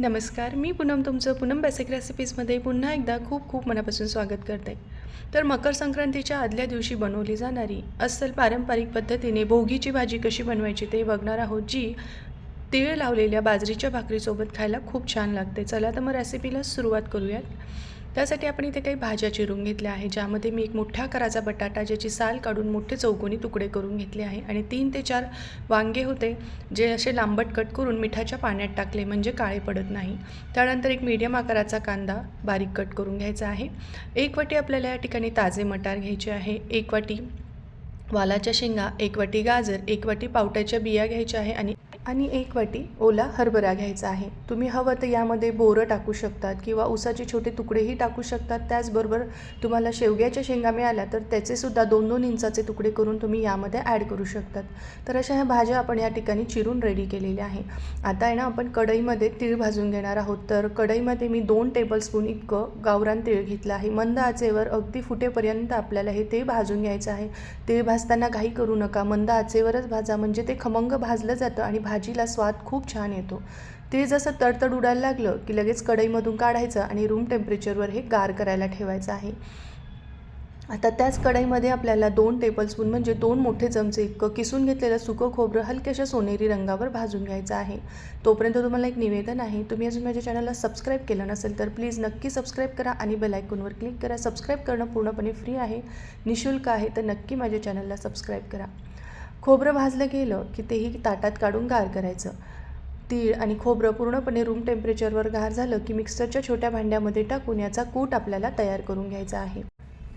नमस्कार, मी पूनम तुमचं पूनम बेसिक रेसिपीजमध्ये पुन्हा एकदा खूप खूप मनापासून स्वागत करते. तर मकर संक्रांतीच्या आदल्या दिवशी बनवली जाणारी अस्सल पारंपरिक पद्धतीने भोगीची भाजी कशी बनवायची ते बघणार आहोत, जी तीळ लावलेल्या बाजरीच्या भाकरीसोबत खायला खूप छान लागते. चला तर मग रेसिपीला सुरुवात करूयात. त्यासाठी आपण इथे काही भाज्या चिरून घेतल्या आहे, ज्यामध्ये मी एक मोठ्या आकाराचा बटाटा ज्याची साल काढून मोठे चौकोनी तुकडे करून घेतले आहे आणि 3 ते 4 वांगे होते, जे असे लांबट कट करून मिठाच्या पाण्यात टाकले म्हणजे काळे पडत नाही. त्यानंतर एक मीडियम आकाराचा कांदा बारीक कट करून घ्यायचा आहे. 1 वाटी आपल्याला या ठिकाणी ताजे मटार घ्यायचे आहे, 1 वाटी वालाच्या शेंगा, 1 वाटी गाजर, 1 वाटी पावट्याच्या बिया घ्यायच्या आहे आणि 1 वाटी ओला हरभरा घ्यायचा आहे. तुम्ही हवं तर यामध्ये बोरं टाकू शकतात किंवा ऊसाचे छोटे तुकडेही टाकू शकतात. त्याचबरोबर तुम्हाला शेवग्याच्या शेंगा मिळाल्या तर त्याचेसुद्धा 2-2 इंचाचे तुकडे करून तुम्ही यामध्ये ॲड करू शकतात. तर अशा ह्या भाज्या आपण या ठिकाणी चिरून रेडी केलेल्या आहे. आता आहे ना, आपण कढईमध्ये तीळ भाजून घेणार आहोत. तर कढईमध्ये मी 2 टेबलस्पून इतकं गावरान तीळ घेतलं आहे. मंद आचेवर अगदी फुटेपर्यंत आपल्याला हे तीळ भाजून घ्यायचं आहे. तीळ भाजताना घाई करू नका, मंद आचेवरच भाजा, म्हणजे ते खमंग भाजलं जातं आणि भाजीला स्वाद खूप छान येतो. ते जसं तडतड उडायला लागलं की लगेच कढईमधून काढायचं आणि रूम टेम्परेचरवर हे गार करायला ठेवायचं आहे. आता त्याच कढईमध्ये आपल्याला 2 टेबलस्पून म्हणजे 2 मोठे चमचे इतकं किसून घेतलेलं सुकं खोबरं हलक्याशा सोनेरी रंगावर भाजून घ्यायचं आहे. तोपर्यंत तुम्हाला एक निवेदन आहे, तुम्ही अजून माझ्या चॅनलला सबस्क्राईब केलं नसेल तर प्लीज नक्की सबस्क्राईब करा आणि बेल आयकॉनवर क्लिक करा. सबस्क्राईब करणं पूर्णपणे फ्री आहे, निःशुल्क आहे, तर नक्की माझ्या चॅनलला सबस्क्राईब करा. खोबरं भाजलं गेलं की तेही ताटात काढून गार करायचं. तीळ आणि खोबरं पूर्णपणे रूम टेम्परेचरवर गार झालं की मिक्सरच्या छोट्या भांड्यामध्ये टाकून याचा कूट आपल्याला तयार करून घ्यायचा आहे.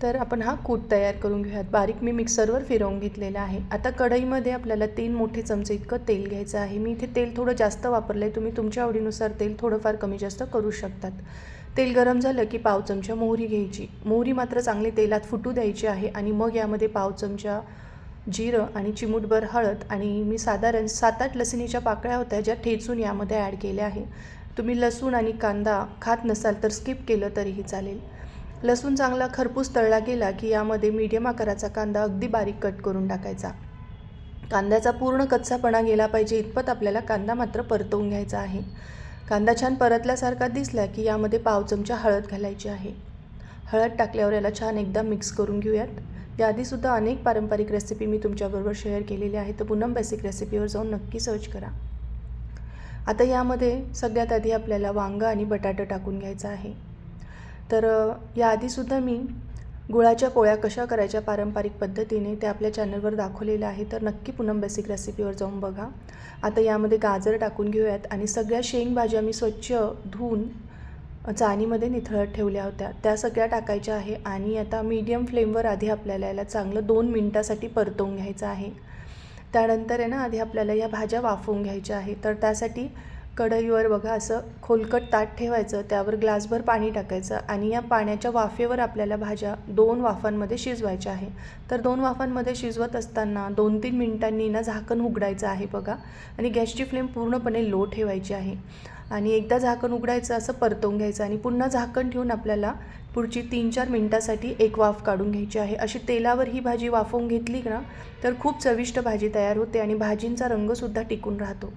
तर आपण हा कूट तयार करून घेऊयात. बारीक मी मिक्सरवर फिरवून घेतलेला आहे. आता कढईमध्ये आपल्याला 3 मोठे चमचे इतकं तेल घ्यायचं आहे. मी इथे तेल थोडं जास्त वापरलं आहे, तुम्ही तुमच्या आवडीनुसार तेल थोडंफार कमी जास्त करू शकतात. तेल गरम झालं की पाव चमचा मोहरी घ्यायची. मोहरी मात्र चांगली तेलात फुटू द्यायची आहे आणि मग यामध्ये पाव चमचा जिरं आणि चिमूटभर हळद आणि मी साधारण 7-8 लसणीच्या पाकळ्या होत्या, ज्या ठेचून यामध्ये ॲड केल्या आहे. तुम्ही लसूण आणि कांदा खात नसाल तर स्किप केलं तरीही चालेल. लसूण चांगला खरपूस तळला गेला की यामध्ये मीडियम आकाराचा कांदा अगदी बारीक कट करून टाकायचा. कांद्याचा पूर्ण कच्चापणा गेला पाहिजे इतपत आपल्याला कांदा मात्र परतवून घ्यायचा आहे. कांदा छान परतल्यासारखा दिसला की यामध्ये पाव चमचा हळद घालायची आहे. हळद टाकल्यावर याला छान एकदा मिक्स करून घेऊयात. याआधीसुद्धा अनेक पारंपरिक रेसिपी मी तुमच्याबरोबर शेअर केलेली आहे, तर पूनम बेसिक रेसिपीवर जाऊन नक्की सर्च करा. आता यामध्ये सगळ्यात आधी आपल्याला वांगं आणि बटाटा टाकून घ्यायचं आहे. तर याआधीसुद्धा मी गुळाच्या पोळ्या कशा करायच्या पारंपरिक पद्धतीने ते आपल्या चॅनलवर दाखवलेलं आहे, तर नक्की पूनम बेसिक रेसिपीवर जाऊन बघा. आता यामध्ये गाजर टाकून घेऊयात आणि सगळ्या शेंगभाज्या मी स्वच्छ धुवून चाळणीमध्ये निथळत ठेवल्या होत्या, त्या सगळ्या टाकायच्या आहे. आणि आता मीडियम फ्लेमवर आधी आपल्याला याला चांगलं 2 मिनटासाठी परतवून घ्यायचं आहे. त्यानंतर आहे ना, आधी आपल्याला या भाज्या वाफवून घ्यायच्या आहे. तर त्यासाठी कढईवर बघा असं खोलकट ताट ठेवायचं, त्यावर ग्लासभर पाणी टाकायचं आणि या पाण्याच्या वाफेवर आपल्याला भाज्या 2 वाफांमध्ये शिजवायच्या आहे. तर 2 वाफांमध्ये शिजवत असताना 2-3 मिनिटांनी ना झाकण उघडायचं आहे बघा, आणि गॅसची फ्लेम पूर्णपणे लो ठेवायची आहे. आणि एकदा झाकण उघडायचं, असं परतवून घ्यायचं आणि पुन्हा झाकण ठेवून आपल्याला पुढची 3-4 मिनिटासाठी एक वाफ काढून घ्यायची आहे. अशी तेलावर ही भाजी वाफवून घेतली ना तर खूप चविष्ट भाजी तयार होते आणि भाजींचा रंगसुद्धा टिकून राहतो.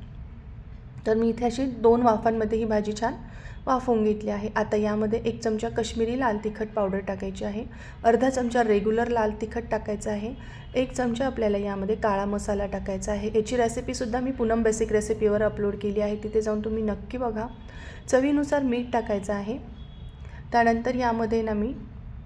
तर मी इथे अशी 2 वाफांमध्ये ही भाजी छान वाफवून घेतली आहे. आता यामध्ये 1 चमचा कश्मीरी लाल तिखट पावडर टाकायची आहे, अर्धा चमचा रेग्युलर लाल तिखट टाकायचं आहे, 1 चमचा आपल्याला यामध्ये काळा मसाला टाकायचा आहे. याची रेसिपीसुद्धा मी पूनम बेसिक रेसिपीवर अपलोड केली आहे, तिथे जाऊन तुम्ही नक्की बघा. चवीनुसार मीठ टाकायचं आहे. त्यानंतर यामध्ये ना मी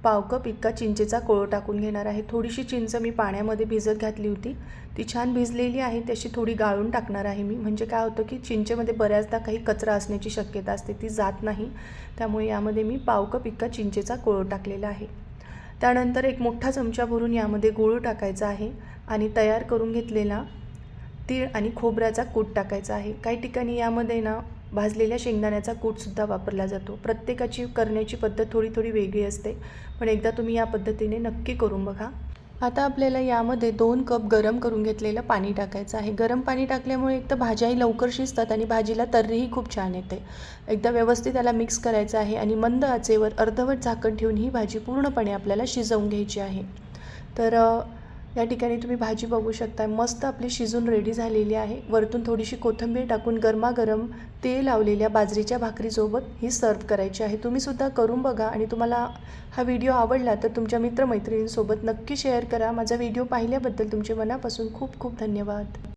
पाव कप इतका चिंचेचा कोळ टाकून घेणार आहे. थोडीशी चिंच मी पाण्यामध्ये भिजत घातली होती, ती छान भिजलेली आहे. त्याची थोडी गाळून टाकणार आहे मी, म्हणजे काय होतं की चिंचेमध्ये बऱ्याचदा काही कचरा असण्याची शक्यता असते, ती जात नाही. त्यामुळे यामध्ये मी पाव कप इतका चिंचेचा कोळ टाकलेला आहे. त्यानंतर 1 मोठा चमचा भरून यामध्ये गूळ टाकायचा आहे आणि तयार करून घेतलेला तीळ आणि खोबऱ्याचा कूट टाकायचा आहे. काही ठिकाणी यामध्ये ना भाजलेल्या शेंगदाण्याचा कूटसुद्धा वापरला जातो. प्रत्येकाची करण्याची पद्धत थोडी थोडी वेगळी असते, पण एकदा तुम्ही या पद्धतीने नक्की करून बघा. आता आपल्याला यामध्ये 2 कप गरम करून घेतलेलं पाणी टाकायचं आहे. गरम पाणी टाकल्यामुळे एक तर भाज्याही लवकर शिजतात आणि भाजीला तर्रीही खूप छान येते. एकदा व्यवस्थित त्याला मिक्स करायचं आहे आणि मंद आचेवर अर्धवट झाकण ठेवून ही भाजी पूर्णपणे आपल्याला शिजवून घ्यायची आहे. तर या ठिकाणी तुम्ही भाजी बघू शकता, मस्त आपली शिजून रेडी झालेली आहे. वरतून थोडीशी कोथिंबीर टाकून गरमागरम तेल लावलेल्या बाजरीच्या भाकरीसोबत ही सर्व्ह करायची आहे. तुम्हीसुद्धा करून बघा आणि तुम्हाला हा व्हिडिओ आवडला तर तुमच्या मित्रमैत्रिणींसोबत नक्की शेअर करा. माझा व्हिडिओ पाहिल्याबद्दल तुमचे मनापासून खूप खूप धन्यवाद.